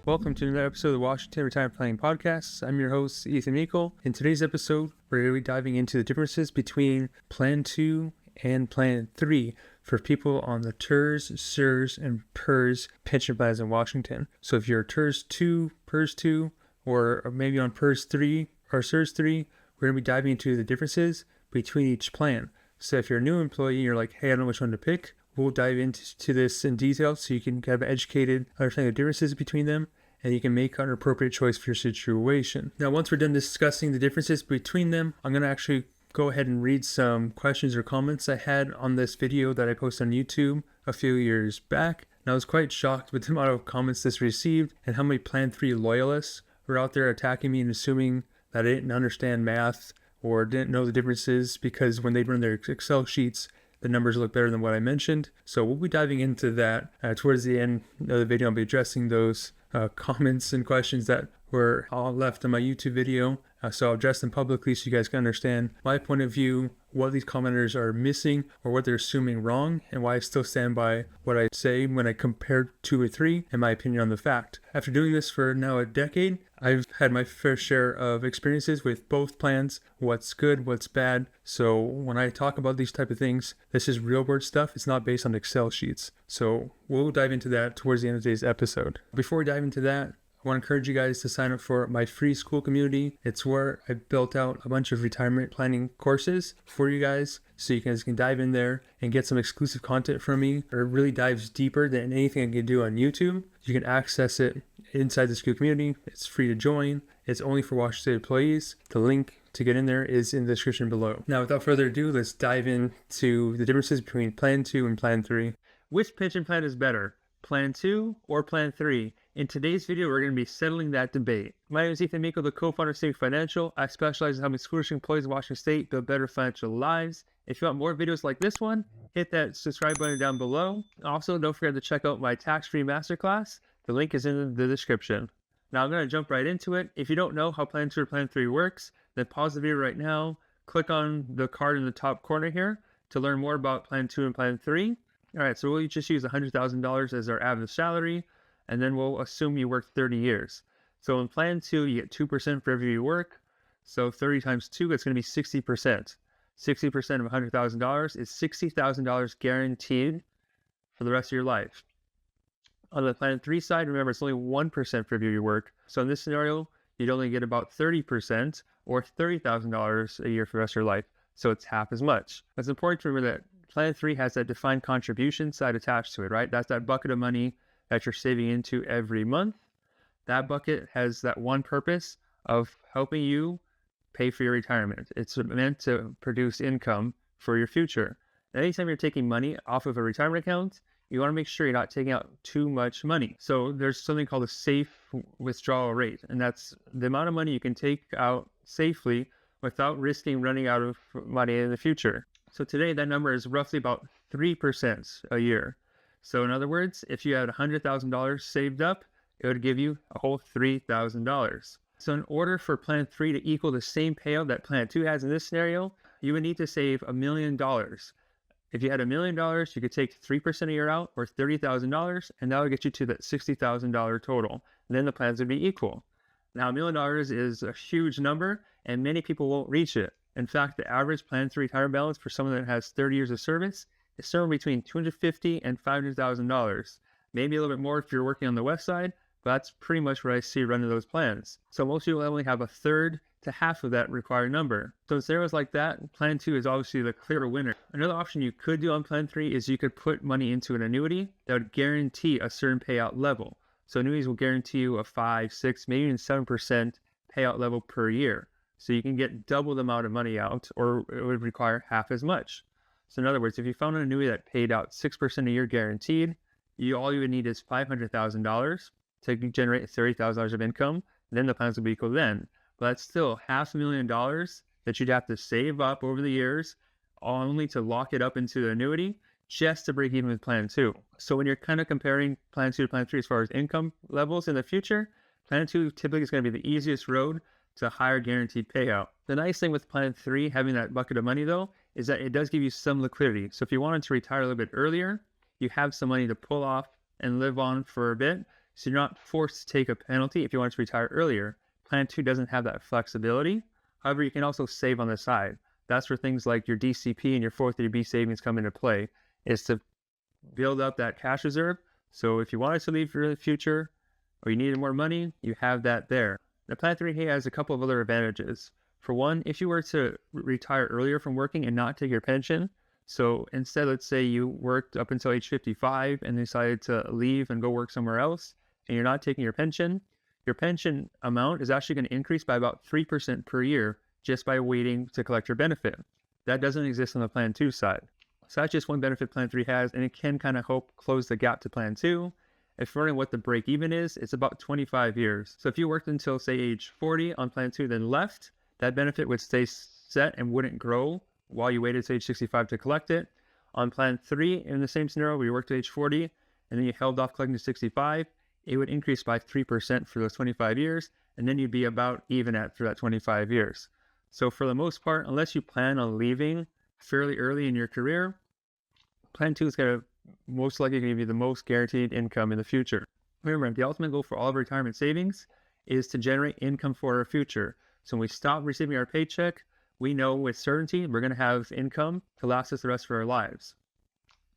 Welcome to another episode of the Washington Retirement Planning Podcast. I'm your host, Ethan Meikle. In today's episode, we're going to be diving into the differences between Plan 2 and Plan 3 for people on the TRS, SERS, and PERS pension plans in Washington. So if you're TRS 2, PERS 2, or maybe on PERS 3 or SERS 3, we're going to be diving into the differences between each plan. So if you're a new employee and you're like, hey, I don't know which one to pick, we'll dive into this in detail so you can have an educated understanding of the differences between them and you can make an appropriate choice for your situation. Now, once we're done discussing the differences between them, I'm going to actually go ahead and read some questions or comments I had on this video that I posted on YouTube a few years back. And I was quite shocked with the amount of comments this received and how many Plan 3 loyalists were out there attacking me and assuming that I didn't understand math or didn't know the differences because when they'd run their Excel sheets, the numbers look better than what I mentioned. So we'll be diving into that towards the end of the video. I'll be addressing those comments and questions that were all left in my YouTube video. So I'll address them publicly so you guys can understand my point of view, what these commenters are missing or what they're assuming wrong, and why I still stand by what I say when I compare 2 or 3 and my opinion on the fact. After doing this for now a decade, I've had my fair share of experiences with both plans, what's good, what's bad. So when I talk about these type of things, this is real world stuff. It's not based on Excel sheets. So we'll dive into that towards the end of today's episode. Before we dive into that, I want to encourage you guys to sign up for my free school community. It's where I built out a bunch of retirement planning courses for you guys so you guys can dive in there and get some exclusive content from me. It really dives deeper than anything I can do on YouTube. You can access it inside the school community. It's free to join. It's only for Washington State employees. The link to get in there is in the description below. Now, without further ado, let's dive into the differences between Plan 2 and Plan 3. Which pension plan is better, Plan 2 or Plan 3? In today's video, we're going to be settling that debate. My name is Ethan Meikle, the co-founder of Saving Financial. I specialize in helping school-age employees in Washington State build better financial lives. If you want more videos like this one, hit that subscribe button down below. Also, don't forget to check out my tax-free masterclass. The link is in the description. Now, I'm going to jump right into it. If you don't know how Plan 2 or Plan 3 works, then pause the video right now. Click on the card in the top corner here to learn more about Plan 2 and Plan 3. All right, so we'll just use $100,000 as our average salary, and then we'll assume you work 30 years. So in Plan 2, you get 2% for every year you work. So 30 times 2, it's going to be 60%. 60% of $100,000 is $60,000 guaranteed for the rest of your life. On the Plan 3 side, remember, it's only 1% for every year you work. So in this scenario, you'd only get about 30% or $30,000 a year for the rest of your life. So it's half as much. It's important to remember that Plan 3 has that defined contribution side attached to it, right? That's that bucket of money that you're saving into every month. That bucket has that one purpose of helping you pay for your retirement. It's meant to produce income for your future. And anytime you're taking money off of a retirement account, you want to make sure you're not taking out too much money. So there's something called a safe withdrawal rate, and that's the amount of money you can take out safely without risking running out of money in the future. So today that number is roughly about 3% a year. So in other words, if you had $100,000 saved up, it would give you a whole $3,000. So in order for Plan 3 to equal the same payout that Plan 2 has in this scenario, you would need to save $1 million. If you had $1 million, you could take 3% a year out, or $30,000, and that would get you to that $60,000 total. And then the plans would be equal. Now, $1 million is a huge number, and many people won't reach it. In fact, the average Plan 3 retirement balance for someone that has 30 years of service is somewhere between $250,000 and $500,000. Maybe a little bit more if you're working on the west side, but that's pretty much what I see running those plans. So most people only have a third to half of that required number. So in scenarios like that, Plan 2 is obviously the clear winner. Another option you could do on Plan 3 is you could put money into an annuity that would guarantee a certain payout level. So annuities will guarantee you a 5, 6, maybe even 7% payout level per year. So you can get double the amount of money out, or it would require half as much. So in other words, if you found an annuity that paid out 6% a year guaranteed, all you would need is $500,000 to generate $30,000 of income. Then the plans would be equal then. But that's still $500,000 that you'd have to save up over the years, only to lock it up into the annuity just to break even with Plan 2. So when you're kind of comparing Plan 2 to Plan 3 as far as income levels in the future, Plan 2 typically is going to be the easiest road to higher guaranteed payout. The nice thing with Plan 3, having that bucket of money though, is that it does give you some liquidity. So if you wanted to retire a little bit earlier, you have some money to pull off and live on for a bit. So you're not forced to take a penalty if you want to retire earlier. Plan 2 doesn't have that flexibility. However, you can also save on the side. That's where things like your DCP and your 403B savings come into play, is to build up that cash reserve. So if you wanted to leave for the future or you needed more money, you have that there. Now, Plan 3 has a couple of other advantages. For one, if you were to retire earlier from working and not take your pension, so instead, let's say you worked up until age 55 and decided to leave and go work somewhere else, and you're not taking your pension amount is actually going to increase by about 3% per year just by waiting to collect your benefit. That doesn't exist on the Plan 2 side. So that's just one benefit Plan 3 has, and it can kind of help close the gap to Plan 2. If you're wondering what the break even is, it's about 25 years. So if you worked until, say, age 40 on Plan 2, then left, that benefit would stay set and wouldn't grow while you waited to age 65 to collect it. On Plan 3, in the same scenario, where you worked to age 40, and then you held off collecting to 65, it would increase by 3% for those 25 years, and then you'd be about even for that 25 years. So for the most part, unless you plan on leaving fairly early in your career, Plan 2 is going to most likely give you the most guaranteed income in the future. Remember, the ultimate goal for all of retirement savings is to generate income for our future. So when we stop receiving our paycheck, we know with certainty we're going to have income to last us the rest of our lives.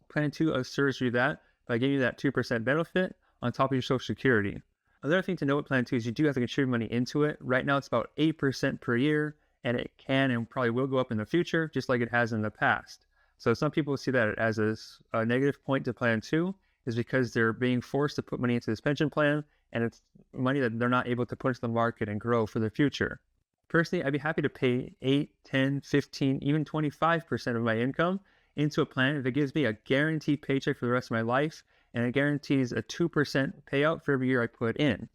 Plan 2 assures you that by giving you that 2% benefit on top of your Social Security. Another thing to know with Plan 2 is you do have to contribute money into it. Right now it's about 8% per year, and it can and probably will go up in the future, just like it has in the past. So some people see that as a negative point to Plan 2 is because they're being forced to put money into this pension plan, and it's money that they're not able to put into the market and grow for the future. Personally, I'd be happy to pay 8, 10, 15, even 25% of my income into a plan if it gives me a guaranteed paycheck for the rest of my life, and it guarantees a 2% payout for every year I put in.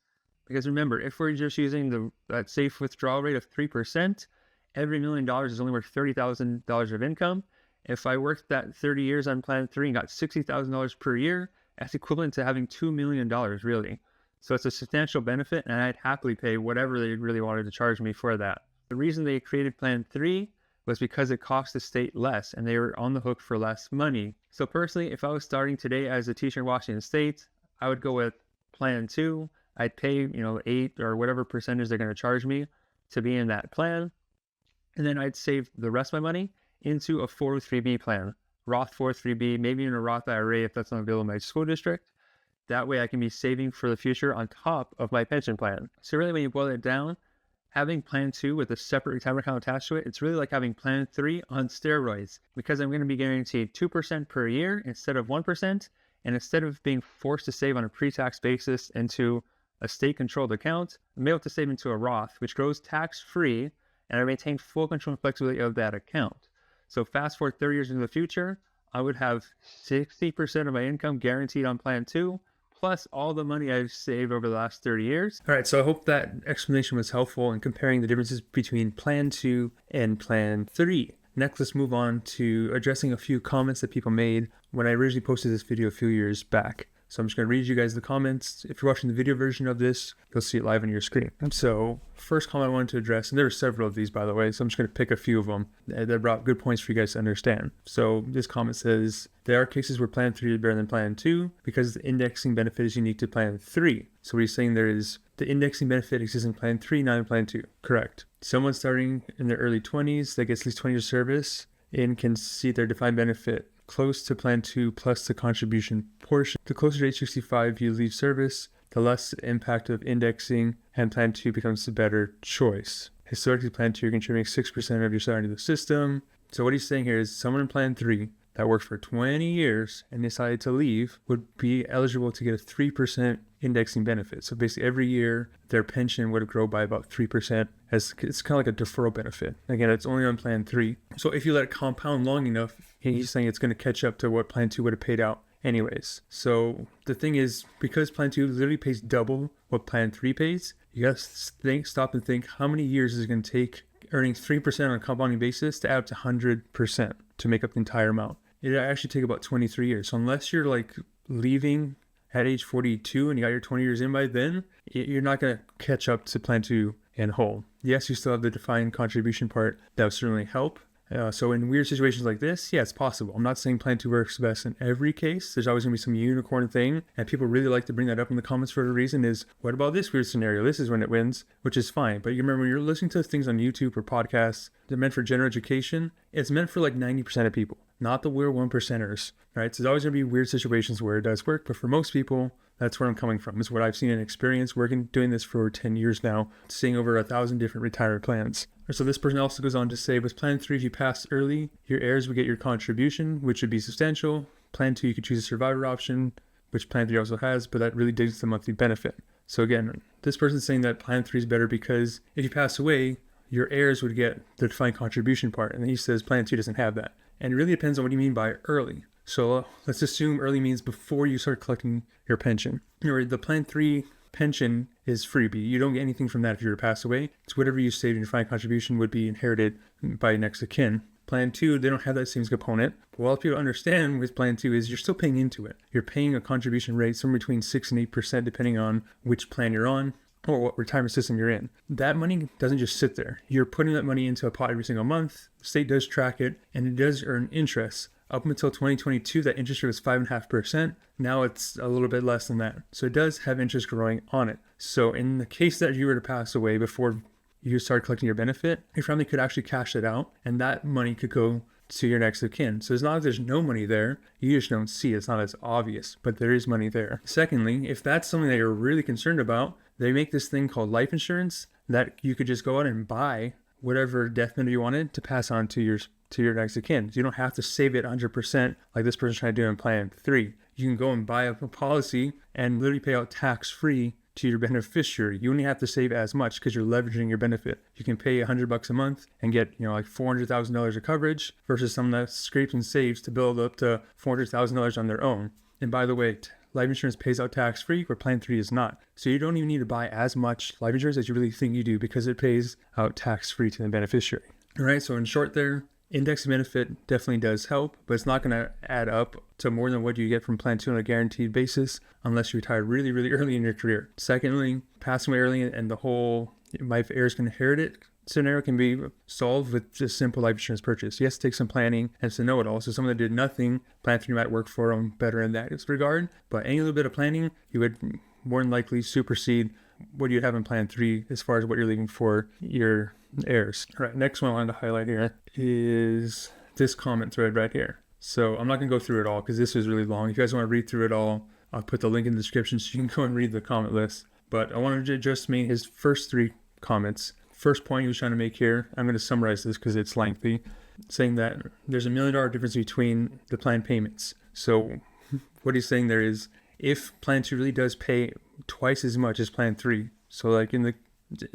Because remember, if we're just using that safe withdrawal rate of 3%, every $1 million is only worth $30,000 of income. If I worked that 30 years on Plan 3 and got $60,000 per year, that's equivalent to having $2 million, really. So it's a substantial benefit, and I'd happily pay whatever they really wanted to charge me for that. The reason they created Plan 3 was because it cost the state less, and they were on the hook for less money. So personally, if I was starting today as a teacher in Washington State, I would go with Plan 2. I'd pay, 8 or whatever percentage they're going to charge me to be in that plan. And then I'd save the rest of my money into a 403B plan, Roth 403B, maybe even a Roth IRA if that's not available in my school district. That way I can be saving for the future on top of my pension plan. So really when you boil it down, having Plan 2 with a separate retirement account attached to it, it's really like having Plan 3 on steroids, because I'm going to be guaranteed 2% per year instead of 1%. And instead of being forced to save on a pre-tax basis into a state-controlled account, I'm able to save into a Roth, which grows tax-free, and I maintain full control and flexibility of that account. So fast forward 30 years into the future, I would have 60% of my income guaranteed on Plan 2, plus all the money I've saved over the last 30 years. All right, so I hope that explanation was helpful in comparing the differences between Plan 2 and Plan 3. Next, let's move on to addressing a few comments that people made when I originally posted this video a few years back. So I'm just going to read you guys the comments. If you're watching the video version of this, you'll see it live on your screen. So first comment I wanted to address, and there were several of these, by the way, so I'm just going to pick a few of them that brought good points for you guys to understand. So this comment says, there are cases where Plan 3 is better than Plan 2 because the indexing benefit is unique to Plan 3. So what he's saying there is the indexing benefit exists in Plan 3, not in Plan 2. Correct. Someone starting in their early 20s that gets at least 20 years of service and can see their defined benefit close to Plan 2 plus the contribution portion. The closer to age 65 you leave service, the less impact of indexing, and Plan 2 becomes the better choice. Historically, Plan 2 you're contributing 6% of your salary to the system. So what he's saying here is someone in Plan 3 that worked for 20 years and decided to leave would be eligible to get a 3% indexing benefit. So basically every year their pension would grow by about 3%. It's kind of like a deferral benefit. Again, it's only on Plan 3. So if you let it compound long enough, he's saying it's going to catch up to what Plan 2 would have paid out anyways. So the thing is, because Plan 2 literally pays double what Plan 3 pays, you got to stop and think how many years is it going to take earning 3% on a compounding basis to add up to 100% to make up the entire amount. It actually take about 23 years. So unless you're like leaving at age 42 and you got your 20 years in by then, you're not going to catch up to Plan 2 in whole. Yes, you still have the defined contribution part that would certainly help, So in weird situations like this, yeah, it's possible. I'm not saying plan 2 works best in every case. There's always going to be some unicorn thing, and people really like to bring that up in the comments for a reason is, what about this weird scenario? This is when it wins, which is fine. But you remember, when you're listening to things on YouTube or podcasts, they're meant for general education. It's meant for like 90% of people, not the weird 1%ers, right? So there's always going to be weird situations where it does work, but for most people, that's where I'm coming from. It's what I've seen and experienced doing this for 10 years now, seeing over 1,000 different retirement plans. So this person also goes on to say, with plan 3, if you pass early, your heirs would get your contribution, which would be substantial. Plan 2, you could choose a survivor option, which plan 3 also has, but that really digs the monthly benefit. So again, this person's saying that plan 3 is better because if you pass away, your heirs would get the defined contribution part. And he says plan 2 doesn't have that. And it really depends on what you mean by early. So let's assume early means before you start collecting your pension. Or the plan 3 pension is freebie. You don't get anything from that if you were to pass away. It's whatever you saved in your defined contribution would be inherited by next of kin. Plan 2, they don't have that same component. But what people understand with plan 2 is you're still paying into it. You're paying a contribution rate somewhere between 6 and 8% depending on which plan you're on or what retirement system you're in. That money doesn't just sit there. You're putting that money into a pot every single month. The state does track it, and it does earn interest. Up until 2022, that interest rate was 5.5%. Now it's a little bit less than that. So it does have interest growing on it. So in the case that you were to pass away before you start collecting your benefit, your family could actually cash it out, and that money could go to your next of kin. So it's not like there's no money there. You just don't see it. It's not as obvious, but there is money there. Secondly, if that's something that you're really concerned about, they make this thing called life insurance that you could just go out and buy whatever death benefit you wanted to pass on to your next of kin. So you don't have to save it 100% like this person's trying to do in plan 3. You can go and buy a policy and literally pay out tax-free to your beneficiary. You only have to save as much because you're leveraging your benefit. You can pay $100 a month and get, like $400,000 of coverage versus someone that scrapes and saves to build up to $400,000 on their own. And by the way, life insurance pays out tax-free where plan 3 is not. So you don't even need to buy as much life insurance as you really think you do because it pays out tax-free to the beneficiary. All right, so in short there, index benefit definitely does help, but it's not going to add up to more than what you get from plan 2 on a guaranteed basis unless you retire really, really early in your career. Secondly, passing away early and the whole my heirs can inherit it scenario can be solved with just simple life insurance purchase. Yes, it takes some planning and it's a know-it-all. So someone that did nothing, plan 3 might work for them better in that regard. But any little bit of planning, you would more than likely supersede what you'd have in plan 3 as far as what you're leaving for your heirs. All right, next one I wanted to highlight here is this comment thread right here. So I'm not going to go through it all because this is really long. If you guys want to read through it all, I'll put the link in the description so you can go and read the comment list. But I wanted to just make his first 3 comments. First point he was trying to make here, I'm going to summarize this because it's lengthy, saying that there's $1 million difference between the plan payments. So what he's saying there is, if plan 2 really does pay twice as much as plan 3, so like in the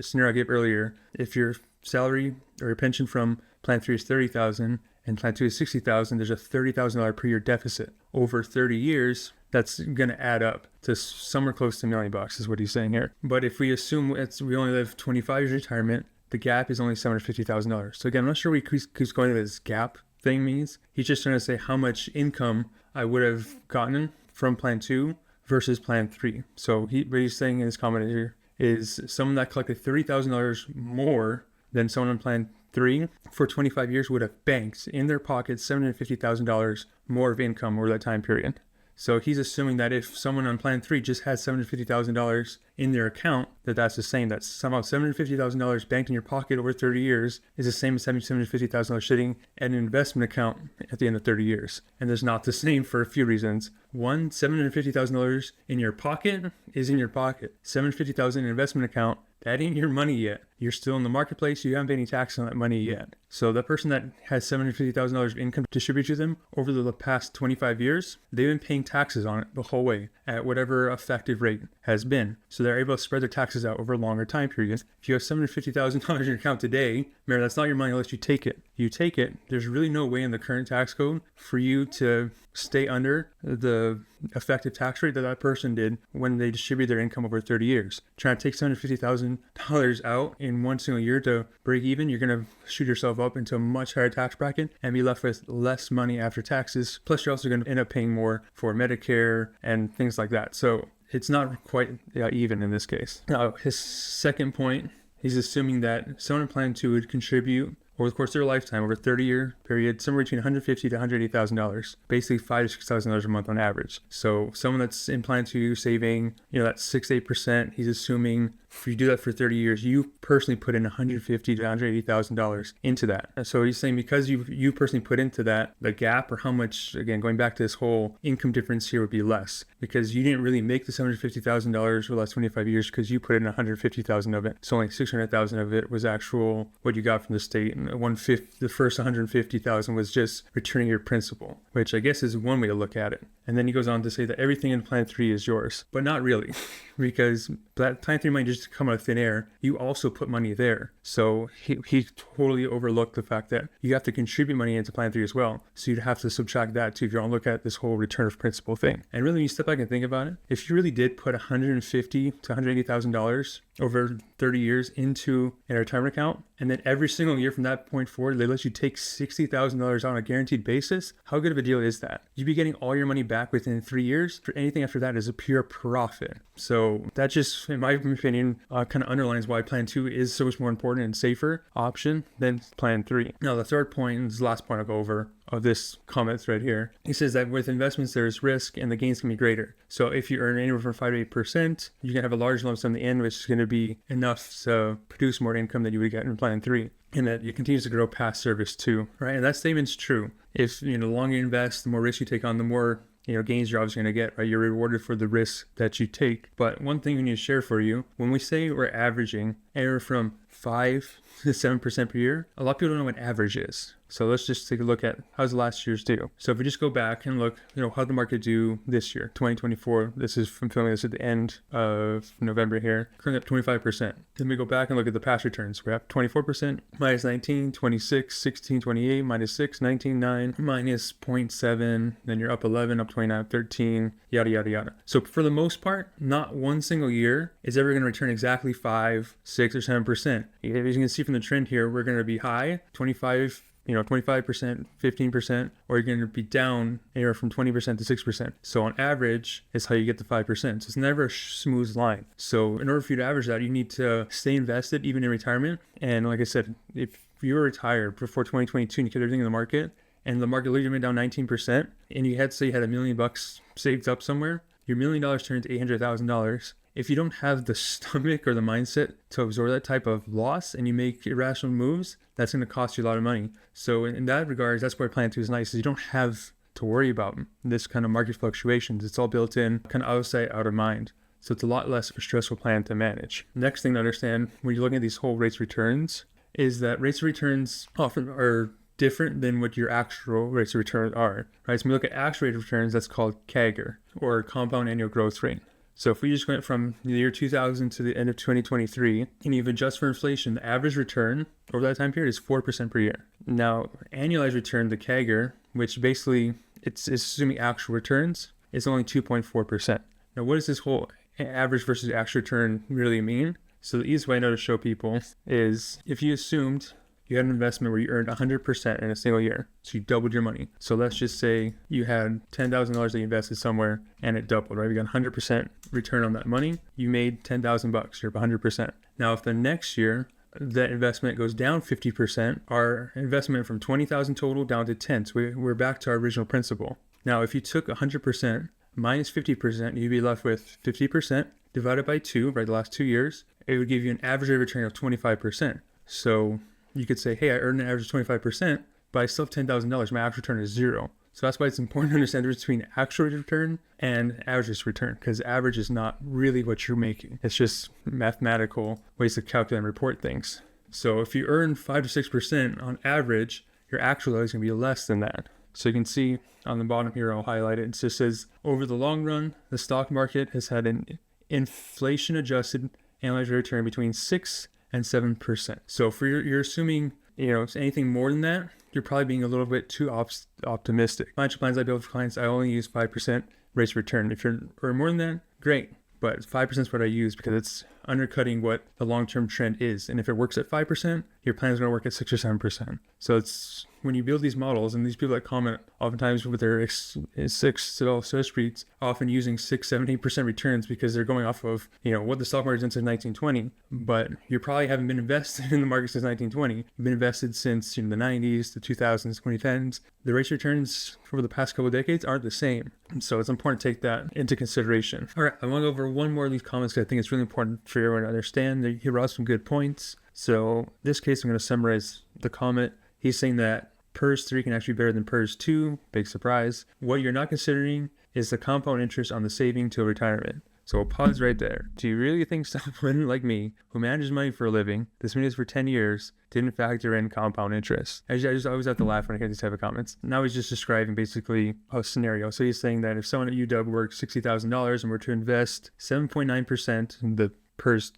scenario I gave earlier, if your salary or your pension from plan 3 is $30,000 and plan 2 is $60,000, there's a $30,000 per year deficit. Over 30 years, that's going to add up to somewhere close to $1 million is what he's saying here. But if we assume we only live 25 years retirement, the gap is only $750,000. So again, I'm not sure what he's going to this gap thing means. He's just trying to say how much income I would have gotten from plan 2 versus plan 3. So what he's saying in his comment here is someone that collected $30,000 more than someone on plan 3 for 25 years would have banked in their pockets $750,000 more of income over that time period. So he's assuming that if someone on plan 3 just has $750,000 in their account, that's the same. That somehow $750,000 banked in your pocket over 30 years is the same as $750,000 sitting at an investment account at the end of 30 years. And there's not the same for a few reasons. One, $750,000 in your pocket is in your pocket. $750,000 in an investment account, that ain't your money yet. You're still in the marketplace. You haven't paid any tax on that money yet. So the person that has $750,000 of income distributed to them over the past 25 years, they've been paying taxes on it the whole way at whatever effective rate has been. So they're able to spread their taxes out over a longer time period. If you have $750,000 in your account today, remember that's not your money unless you take it. You take it, there's really no way in the current tax code for you to stay under the effective tax rate that person did when they distribute their income over 30 years. Trying to take $750,000 out in one single year to break even, you're going to shoot yourself up into a much higher tax bracket and be left with less money after taxes. Plus, you're also going to end up paying more for Medicare and things like that. So it's not quite even in this case. Now, his second point, he's assuming that someone in plan 2 would contribute over the course of their lifetime, over a 30-year period, somewhere between $150,000 to $180,000, basically $5,000 to $6,000 a month on average. So someone that's in plan 2 saving, that 6-8%, he's assuming if you do that for 30 years, you personally put in $150,000 to $180,000 into that. And so he's saying because you personally put into that, the gap or how much, again, going back to this whole income difference here would be less because you didn't really make the $750,000 over the last 25 years because you put in $150,000 of it. So only $600,000 of it was actual what you got from the state, and the first $150,000 was just returning your principal, which I guess is one way to look at it. And then he goes on to say that everything in Plan 3 is yours, but not really, because Plan 3 might just come out of thin air. You also put money there. So he totally overlooked the fact that you have to contribute money into Plan 3 as well. So you'd have to subtract that too if you want to look at this whole return of principal thing. And really, when you step back and think about it, if you really did put $150,000 to $180,000 over 30 years into a retirement account, and then every single year from that point forward, they let you take $60,000 on a guaranteed basis, how good of a deal is that? You'd be getting all your money back within 3 years. For anything after that is a pure profit. So that just, in my opinion, kind of underlines why Plan 2 is so much more important and safer option than Plan 3. Now, the third point, this is the last point I'll go over of this comment thread here. He says that with investments, there's risk and the gains can be greater. So if you earn anywhere from 5 to 8%, you can have a large lump sum in the end, which is going to be enough to produce more income than you would get in Plan 3. And that it continues to grow past service too, right? And that statement's true. If, the longer you invest, the more risk you take on, the more gains you're obviously going to get, right? You're rewarded for the risk that you take. But one thing we need to share for you, when we say we're averaging anywhere from 5 to 7% per year, a lot of people don't know what average is. So let's just take a look at how's the last year's do. So if we just go back and look, how'd the market do this year, 2024? This is from filming this at the end of November here. Currently up 25%. Then we go back and look at the past returns. We're up 24%, minus 19, 26, 16, 28, minus 6, 19, 9, minus 0.7. Then you're up 11, up 29, 13, yada, yada, yada. So for the most part, not one single year is ever going to return exactly 5, 6, or 7%. As you can see from the trend here, we're going to be high, 25%, 15%, or you're going to be down anywhere from 20% to 6%. So on average is how you get the 5%. So it's never a smooth line. So in order for you to average that, you need to stay invested even in retirement. And like I said, if you were retired before 2022 and you kept everything in the market, and the market literally went down 19%, and you had $1 million saved up somewhere, your $1 million turned to $800,000. If you don't have the stomach or the mindset to absorb that type of loss and you make irrational moves, that's going to cost you a lot of money. So in that regard, that's why Plan 2 is nice, is you don't have to worry about this kind of market fluctuations. It's all built in, kind of out of sight, out of mind. So it's a lot less of a stressful plan to manage. Next thing to understand when you're looking at these whole rates of returns is that rates of returns often are different than what your actual rates of return are, right? So when we look at actual rate of returns, that's called CAGR, or compound annual growth rate. So if we just went from the year 2000 to the end of 2023, and you adjust for inflation, the average return over that time period is 4% per year. Now, annualized return, the CAGR, which basically it's assuming actual returns, is only 2.4%. Now, what does this whole average versus actual return really mean? So the easiest way I know to show people is if you assumed you had an investment where you earned 100% in a single year, so you doubled your money. So let's just say you had $10,000 that you invested somewhere and it doubled, right? You got 100% return on that money. You made $10,000. You're up 100%. Now, if the next year that investment goes down 50%, our investment from 20,000 total down to 10. So we're back to our original principle. Now, if you took 100% minus 50%, you'd be left with 50% divided by 2, right? The last 2 years, it would give you an average rate of return of 25%. So you could say, hey, I earned an average of 25%, but I still have $10,000. My average return is 0. So that's why it's important to understand the difference between actual rate of return and average rate of return, because average is not really what you're making. It's just mathematical ways to calculate and report things. So if you earn 5 to 6% on average, your actual is going to be less than that. So you can see on the bottom here, I'll highlight it. It just says, over the long run, the stock market has had an inflation-adjusted annualized rate of return between 6 and 7%. So if you're assuming, anything more than that, you're probably being a little bit too optimistic. Financial plans I build for clients, I only use 5% rates of return. If you're or more than that, great. But 5% is what I use because it's undercutting what the long-term trend is. And if it works at 5%, your plan is going to work at 6 or 7%. So it's when you build these models, and these people that comment oftentimes with their 6 to 12 spreads, often using 6, 7, 8% returns because they're going off of, what the stock market's done since 1920, but you probably haven't been invested in the market since 1920. You've been invested since the 90s, the 2000s, 2010s. The rates of returns for the past couple of decades aren't the same. So it's important to take that into consideration. All right, I want to go over one more of these comments because I think it's really important for everyone to understand. He brought up some good points. So in this case, I'm going to summarize the comment. He's saying that PERS 3 can actually be better than PERS 2. Big surprise. What you're not considering is the compound interest on the saving till retirement. So we'll pause right there. Do you really think someone like me, who manages money for a living, this been for 10 years, didn't factor in compound interest? I always have to laugh when I hear these type of comments. Now he's just describing basically a scenario. So he's saying that if someone at UW works $60,000 and were to invest 7.9% in the PERS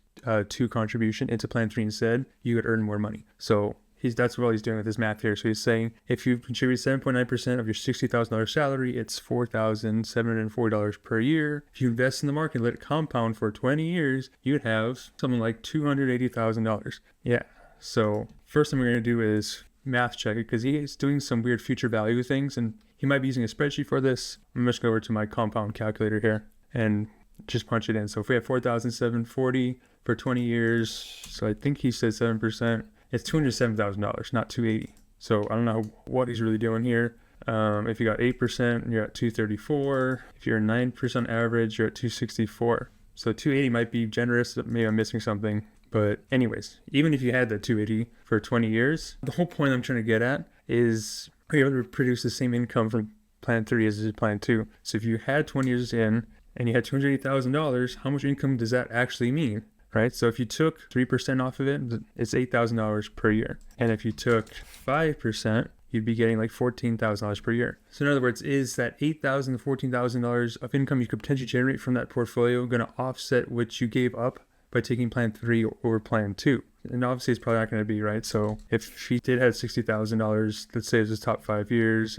2 contribution into Plan 3 instead, you would earn more money. So that's what he's doing with his math here. So he's saying if you contribute 7.9% of your $60,000 salary, it's $4,740 per year. If you invest in the market and let it compound for 20 years, you'd have something like $280,000. Yeah. So first thing we're going to do is math check it because he's doing some weird future value things and he might be using a spreadsheet for this. I'm just going to go over to my compound calculator here and just punch it in. So if we have 4,740 for 20 years, so I think he said 7%. It's $207,000, not $280,000. So I don't know what he's really doing here. If you got 8%, you're at $234,000. If you're 9% average, you're at $264,000. So $280,000 might be generous. Maybe I'm missing something. But anyways, even if you had that $280,000 for 20 years, the whole point I'm trying to get at is are you able to produce the same income from Plan 3 as Plan 2? So if you had 20 years in and you had $280,000, how much income does that actually mean? Right? So if you took 3% off of it, it's $8,000 per year. And if you took 5%, you'd be getting like $14,000 per year. So in other words, is that $8,000 to $14,000 of income you could potentially generate from that portfolio going to offset what you gave up by taking Plan 3 or Plan 2? And obviously it's probably not going to be, right? So if he did have $60,000, let's say it was his top 5 years,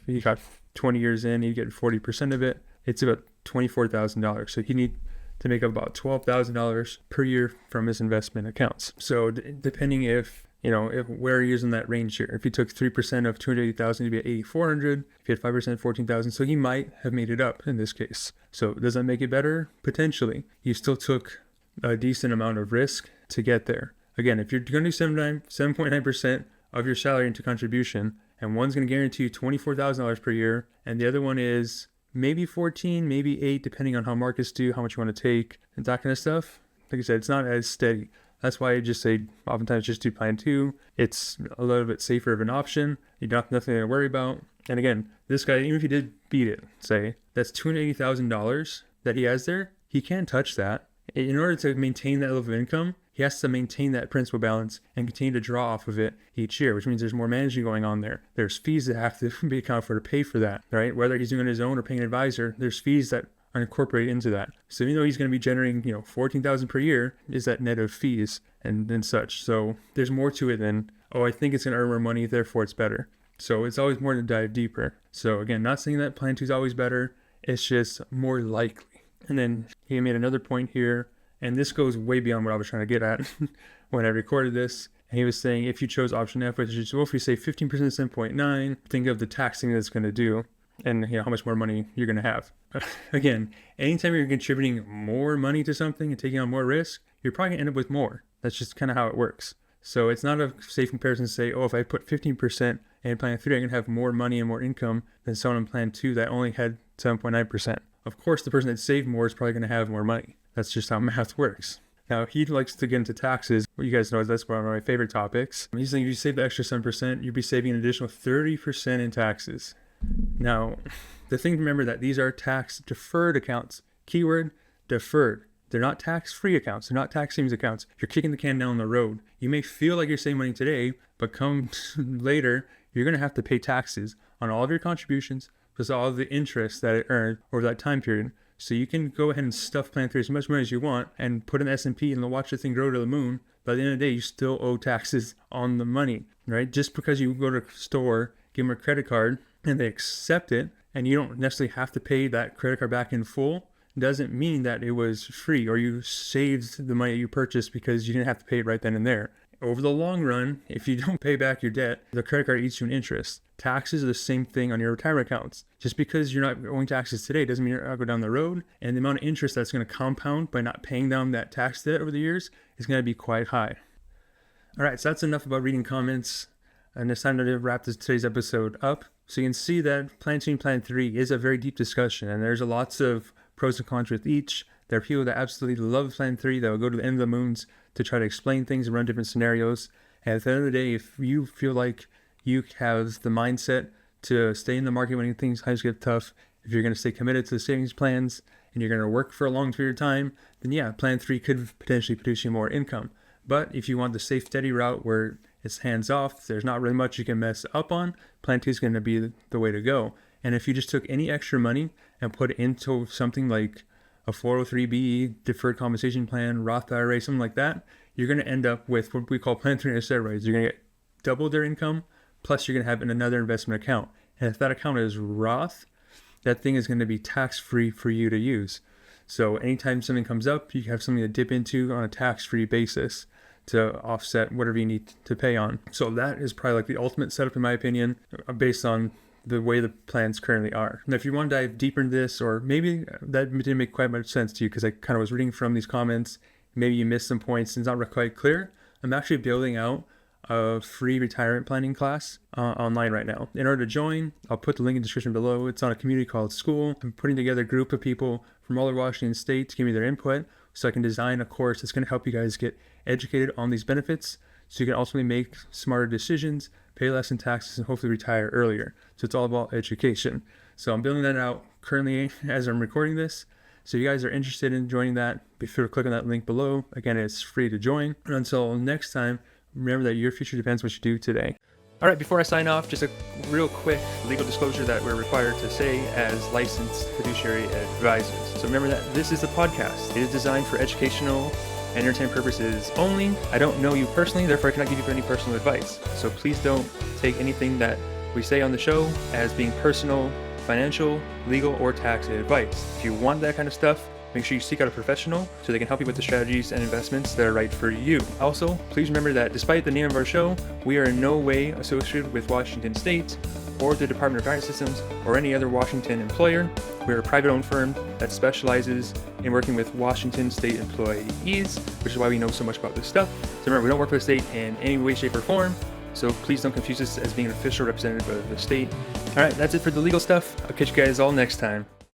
he got 20 years in, he'd get 40% of it. It's about $24,000. So he need to make up about $12,000 per year from his investment accounts. So depending if where he is in that range here. If he took 3% of $280,000, he'd be at $8,400. If he had 5%, $14,000. So he might have made it up in this case. So does that make it better? Potentially. You still took a decent amount of risk to get there. Again, if you're going to do 7.9% of your salary into contribution, and one's going to guarantee you $24,000 per year, and the other one is maybe 14, maybe 8, depending on how markets do, how much you want to take, and that kind of stuff. Like I said, it's not as steady. That's why I just say oftentimes just do Plan 2. It's a little bit safer of an option. You don't have nothing to worry about. And again, this guy, even if he did beat it, say, that's $280,000 that he has there, he can't touch that. In order to maintain that level of income, he has to maintain that principal balance and continue to draw off of it each year, which means there's more managing going on there. There's fees that have to be accounted for to pay for that, right? Whether he's doing it on his own or paying an advisor, there's fees that are incorporated into that. So even though he's going to be generating, $14,000 per year, is that net of fees and such. So there's more to it than, I think it's going to earn more money, therefore it's better. So it's always more to dive deeper. So again, not saying that Plan 2 is always better. It's just more likely. And then he made another point here, and this goes way beyond what I was trying to get at when I recorded this. And he was saying if you chose option F, which is, if you say 15% 7.9, think of the taxing that's going to do and how much more money you're going to have. Again, anytime you're contributing more money to something and taking on more risk, you're probably going to end up with more. That's just kind of how it works. So it's not a safe comparison to say, if I put 15% in Plan 3, I'm going to have more money and more income than someone in Plan 2 that only had 7.9%. Of course, the person that saved more is probably going to have more money. That's just how math works. Now, he likes to get into taxes. Well, you guys know that's one of my favorite topics. He's saying if you save the extra 7%, you'd be saving an additional 30% in taxes. Now, the thing to remember that these are tax-deferred accounts. Keyword, deferred. They're not tax-free accounts. They're not tax savings accounts. You're kicking the can down the road. You may feel like you're saving money today, but come later, you're going to have to pay taxes on all of your contributions, plus all of the interest that it earned over that time period. So you can go ahead and stuff Plan 3 as much money as you want and put an S&P and watch the thing grow to the moon. By the end of the day, you still owe taxes on the money, right? Just because you go to a store, give them a credit card, and they accept it, and you don't necessarily have to pay that credit card back in full, doesn't mean that it was free or you saved the money you purchased because you didn't have to pay it right then and there. over the long run, if you don't pay back your debt, the credit card eats you an interest. Taxes are the same thing on your retirement accounts. Just because you're not owing taxes today doesn't mean you're not going down the road. And the amount of interest that's going to compound by not paying down that tax debt over the years is going to be quite high. All right, so that's enough about reading comments. And it's time to wrap today's episode up. So you can see that Plan 2 and Plan 3 is a very deep discussion, and there's lots of pros and cons with each. There are people that absolutely love Plan 3 that will go to the end of the moons to try to explain things and run different scenarios. And at the end of the day, if you feel like you have the mindset to stay in the market when things get tough, if you're going to stay committed to the savings plans and you're going to work for a long period of time, then yeah, Plan 3 could potentially produce you more income. But if you want the safe, steady route where it's hands off, there's not really much you can mess up on, Plan 2 is going to be the way to go. And if you just took any extra money and put it into something like a 403b, deferred compensation plan, Roth IRA, something like that, you're going to end up with what we call Plan 3 on steroids. You're going to get double their income, plus you're going to have another investment account. And if that account is Roth, that thing is going to be tax-free for you to use. So anytime something comes up, you have something to dip into on a tax-free basis to offset whatever you need to pay on. So that is probably like the ultimate setup in my opinion, based on the way the plans currently are. Now, if you want to dive deeper into this, or maybe that didn't make quite much sense to you because I kind of was reading from these comments, maybe you missed some points and it's not quite clear, I'm actually building out a free retirement planning class online right now. In order to join, I'll put the link in the description below. It's on a community called School. I'm putting together a group of people from all over Washington State to give me their input so I can design a course that's going to help you guys get educated on these benefits so you can ultimately make smarter decisions, pay less in taxes, and hopefully retire earlier. So it's all about education. So I'm building that out currently as I'm recording this. So if you guys are interested in joining that, be sure to click on that link below. Again, it's free to join. And until next time, remember that your future depends on what you do today. All right, before I sign off, just a real quick legal disclosure that we're required to say as licensed fiduciary advisors. So remember that this is a podcast. It is designed for educational and entertainment purposes only. I don't know you personally, therefore I cannot give you any personal advice. So please don't take anything that we say on the show as being personal, financial, legal, or tax advice. If you want that kind of stuff, make sure you seek out a professional so they can help you with the strategies and investments that are right for you. Also, please remember that despite the name of our show, we are in no way associated with Washington State or the Department of Finance Systems or any other Washington employer. We're a private-owned firm that specializes in working with Washington State employees, which is why we know so much about this stuff. So remember, we don't work for the state in any way, shape, or form, so please don't confuse us as being an official representative of the state. All right, that's it for the legal stuff. I'll catch you guys all next time.